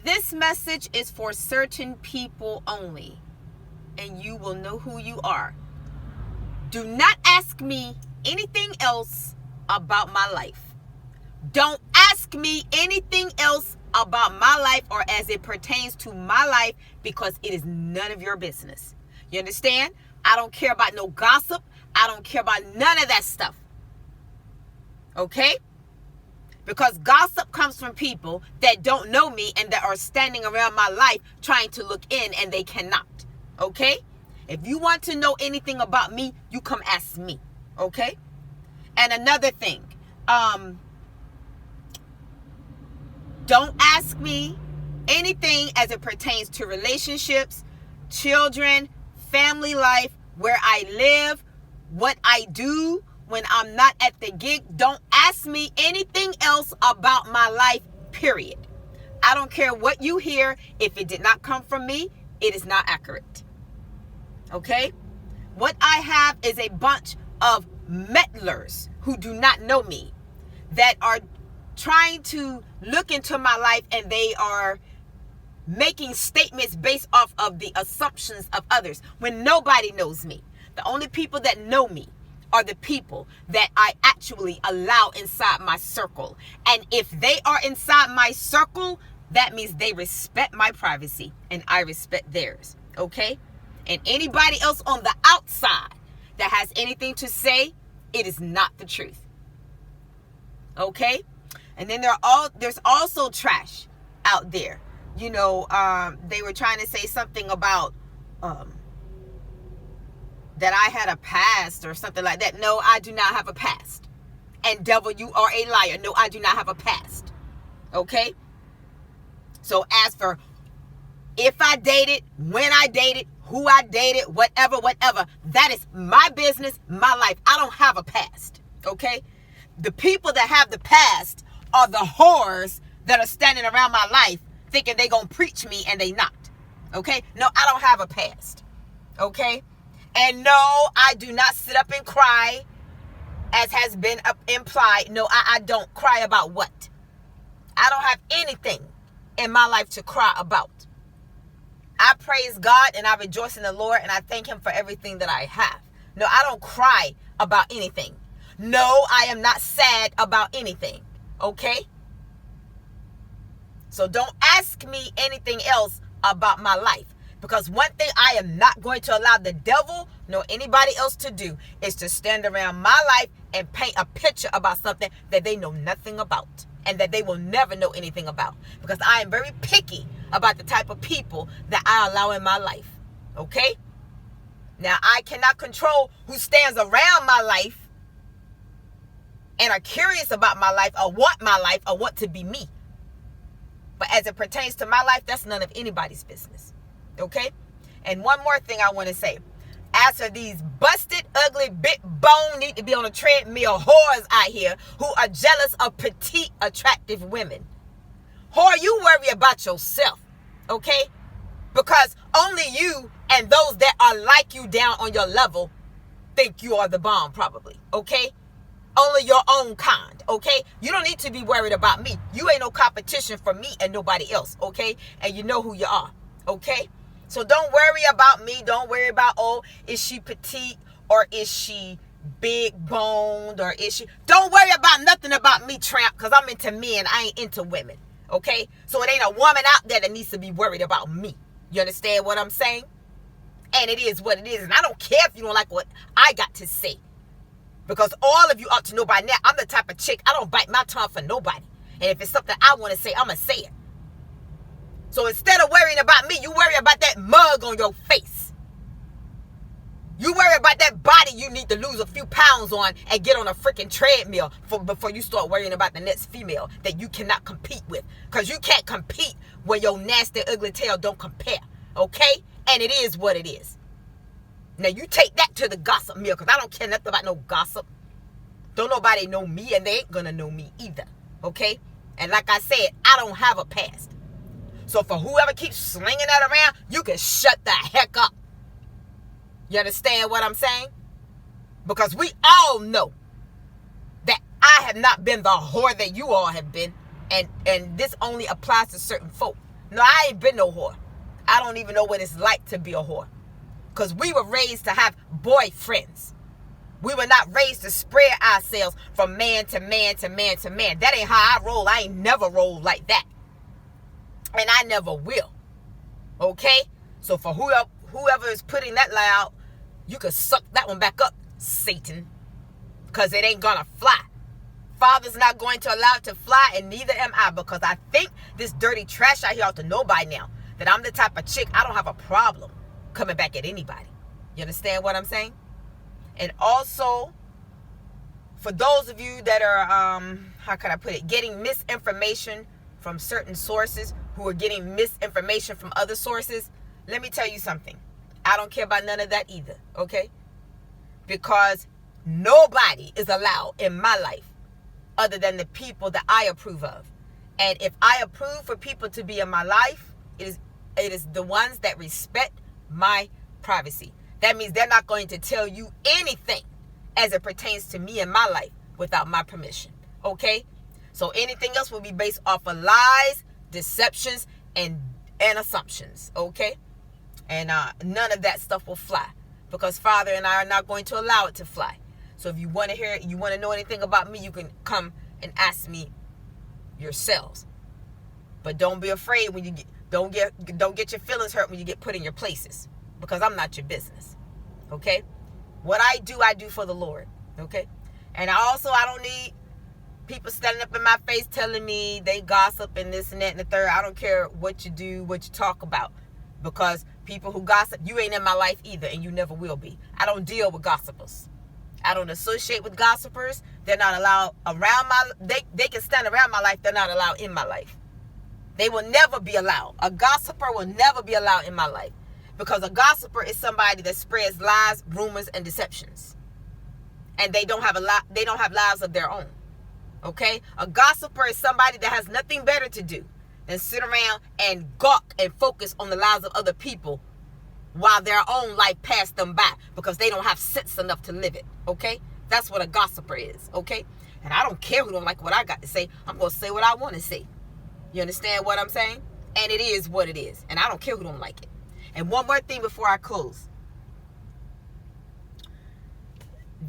This message is for certain people only, and you will know who you are. Do not ask me anything else about my life. Don't ask me anything else about my life or as it pertains to my life, because it is none of your business. You understand? I don't care about no gossip. I don't care about none of that stuff. Okay? Because gossip comes from people that don't know me and that are standing around my life trying to look in, and they cannot. Okay? If you want to know anything about me, you come ask me. Okay? And another thing, don't ask me anything as it pertains to relationships, children, family life, where I live, what I do when I'm not at the gig. Don't ask me anything else about my life, period. I don't care what you hear. If it did not come from me, it is not accurate. Okay? What I have is a bunch of meddlers who do not know me, that are trying to look into my life, and they are making statements based off of the assumptions of others when nobody knows me. The only people that know me are the people that I actually allow inside my circle. And if they are inside my circle, that means they respect my privacy and I respect theirs. Okay? And anybody else on the outside that has anything to say, it is not the truth. Okay? And then there's also trash out there. You know, they were trying to say something about that I had a past or something like that. No, I do not have a past. And devil, you are a liar. No, I do not have a past. Okay? So as for if I dated, when I dated, who I dated, whatever, that is my business, my life. I don't have a past. Okay? The people that have the past are the whores that are standing around my life thinking they gonna preach me, and they not. Okay? No, I don't have a past. Okay? And no, I do not sit up and cry, as has been implied. No, I don't cry about what? I don't have anything in my life to cry about. I praise God and I rejoice in the Lord, and I thank him for everything that I have. No, I don't cry about anything. No, I am not sad about anything. Okay? So don't ask me anything else about my life. Because one thing I am not going to allow the devil nor anybody else to do is to stand around my life and paint a picture about something that they know nothing about, and that they will never know anything about. Because I am very picky about the type of people that I allow in my life. Okay? Now, I cannot control who stands around my life and are curious about my life, or want to be me. But as it pertains to my life, that's none of anybody's business. Okay? And one more thing I want to say. As for these busted, ugly, big bone, need to be on a treadmill whores out here who are jealous of petite, attractive women. Whore, you worry about yourself. Okay? Because only you and those that are like you down on your level think you are the bomb, probably. Okay? Only your own kind. Okay? You don't need to be worried about me. You ain't no competition for me and nobody else. Okay? And you know who you are. Okay? So don't worry about me. Don't worry about, oh, is she petite or is she big boned or is she... Don't worry about nothing about me, tramp, because I'm into men. I ain't into women. Okay? So it ain't a woman out there that needs to be worried about me. You understand what I'm saying? And it is what it is. And I don't care if you don't like what I got to say. Because all of you ought to know by now, I'm the type of chick, I don't bite my tongue for nobody. And if it's something I want to say, I'm going to say it. So instead of worrying about me, you worry about that mug on your face. You worry about that body you need to lose a few pounds on and get on a freaking treadmill before you start worrying about the next female that you cannot compete with. Because you can't compete where your nasty, ugly tail don't compare. Okay? And it is what it is. Now you take that to the gossip mill, because I don't care nothing about no gossip. Don't nobody know me, and they ain't gonna know me either. Okay? And like I said, I don't have a past. So for whoever keeps slinging that around, you can shut the heck up. You understand what I'm saying? Because we all know that I have not been the whore that you all have been. And this only applies to certain folk. No, I ain't been no whore. I don't even know what it's like to be a whore. Because we were raised to have boyfriends. We were not raised to spread ourselves from man to man to man to man. That ain't how I roll. I ain't never rolled like that. And I never will. Okay? So for whoever is putting that lie out, you can suck that one back up, Satan. Because it ain't gonna fly. Father's not going to allow it to fly, and neither am I. Because I think this dirty trash out here ought to know by now that I'm the type of chick, I don't have a problem coming back at anybody. You understand what I'm saying? And also, for those of you that are, how can I put it, getting misinformation from certain sources who are getting misinformation from other sources, let me tell you something. I don't care about none of that either, okay? Because nobody is allowed in my life other than the people that I approve of. And if I approve for people to be in my life, it is the ones that respect my privacy. That means they're not going to tell you anything as it pertains to me and my life without my permission. Okay? So anything else will be based off of lies, deceptions, and assumptions. Okay? And none of that stuff will fly. Because Father and I are not going to allow it to fly. So if you want to hear it, you want to know anything about me, you can come and ask me yourselves. But don't be afraid when you don't get your feelings hurt when you get put in your places. Because I'm not your business. Okay? What I do for the Lord. Okay? And I don't need people standing up in my face telling me they gossip and this and that and the third. I don't care what you do, what you talk about. Because people who gossip, you ain't in my life either, and you never will be. I don't deal with gossipers. I don't associate with gossipers. They're not allowed around they can stand around my life. They're not allowed in my life. They will never be allowed. A gossiper will never be allowed in my life. Because a gossiper is somebody that spreads lies, rumors, and deceptions. And they don't have lives of their own. Okay? A gossiper is somebody that has nothing better to do than sit around and gawk and focus on the lives of other people while their own life passed them by because they don't have sense enough to live it. Okay? That's what a gossiper is. Okay? And I don't care who don't like what I got to say. I'm going to say what I want to say. You understand what I'm saying? And it is what it is. And I don't care who don't like it. And one more thing before I close.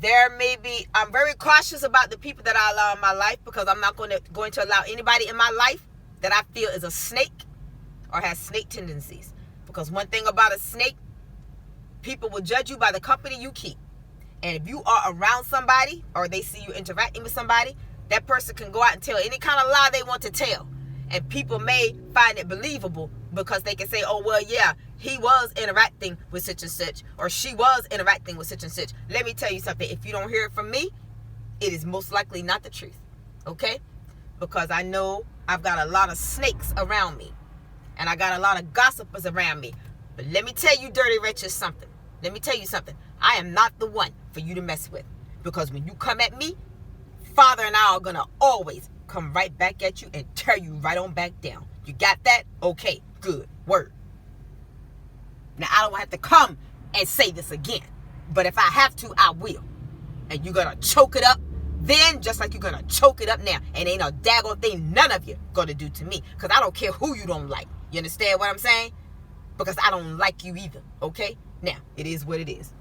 I'm very cautious about the people that I allow in my life because I'm not going to allow anybody in my life that I feel is a snake or has snake tendencies. Because one thing about a snake, people will judge you by the company you keep. And if you are around somebody or they see you interacting with somebody, that person can go out and tell any kind of lie they want to tell. And people may find it believable because they can say, oh, well, yeah, he was interacting with such and such, or she was interacting with such and such. Let me tell you something. If you don't hear it from me, it is most likely not the truth. Okay? Because I know I've got a lot of snakes around me. And I got a lot of gossipers around me. But let me tell you, dirty wretches, something. Let me tell you something. I am not the one for you to mess with. Because when you come at me, Father and I are going to always come right back at you and tear you right on back down. You got that? Okay, good. Word. Now, I don't have to come and say this again. But if I have to, I will. And you're going to choke it up then, just like you're going to choke it up now. And ain't a daggone thing none of you going to do to me. Because I don't care who you don't like. You understand what I'm saying? Because I don't like you either. Okay? Now, it is what it is.